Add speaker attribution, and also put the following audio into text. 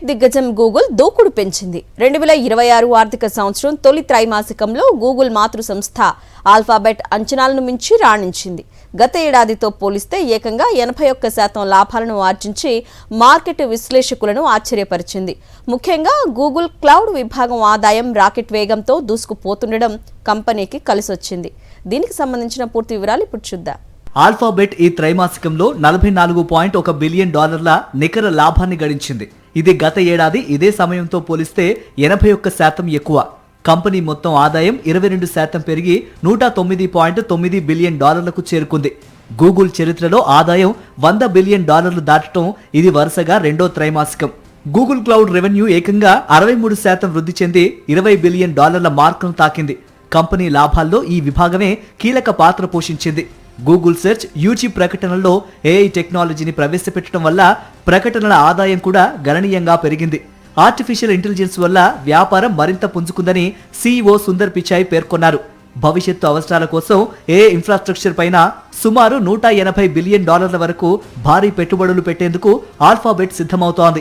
Speaker 1: దిగ్గజం గూగుల్ దూకుడు పెంచింది. 2026 ఆర్థిక సంవత్సరం తొలి త్రైమాసికంలో గూగుల్ మాతృ సంస్థ ఆల్ఫాబెట్ అంచనాలను మించి రాణించింది. గత ఏడాదితో పోలిస్తే ఏకంగా 81% లాభాలను ఆర్జించి మార్కెట్ విశ్లేషకులను ఆశ్చర్యపరిచింది. ముఖ్యంగా గూగుల్ క్లౌడ్ విభాగం ఆదాయం రాకెట్ వేగంతో దూసుకుపోతుండడం కంపెనీకి కలిసొచ్చింది. దీనికి సంబంధించిన పూర్తి వివరాలు ఇప్పుడు చూద్దాం.
Speaker 2: ఆల్ఫాబెట్ ఈ త్రైమాసికంలో $44.1 బిలియన్ నికర లాభాన్ని గడించింది. ఇది గత ఏడాది ఇదే సమయంతో పోలిస్తే 81% ఎక్కువ. కంపెనీ మొత్తం ఆదాయం 22% పెరిగి $109.9 బిలియన్ చేరుకుంది. గూగుల్ చరిత్రలో ఆదాయం $100 బిలియన్ దాటడం ఇది వరుసగా రెండో త్రైమాసికం. గూగుల్ క్లౌడ్ రెవెన్యూ ఏకంగా 63% వృద్ధి చెంది $20 బిలియన్ మార్కును తాకింది. కంపెనీ లాభాల్లో ఈ విభాగమే కీలక పాత్ర పోషించింది. గూగుల్ సెర్చ్, యూట్యూబ్ ప్రకటనల్లో ఏఐ టెక్నాలజీని ప్రవేశపెట్టడం వల్ల ప్రకటనల ఆదాయం కూడా గణనీయంగా పెరిగింది. ఆర్టిఫిషియల్ ఇంటెలిజెన్స్ వల్ల వ్యాపారం మరింత పుంజుకుందని సీఈఓ సుందర్ పిచాయ్ పేర్కొన్నారు. భవిష్యత్తు అవసరాల కోసం ఏఐ ఇన్ఫ్రాస్ట్రక్చర్ పైన సుమారు $180 బిలియన్ వరకు భారీ పెట్టుబడులు పెట్టేందుకు ఆల్ఫాబెట్ సిద్ధమవుతోంది.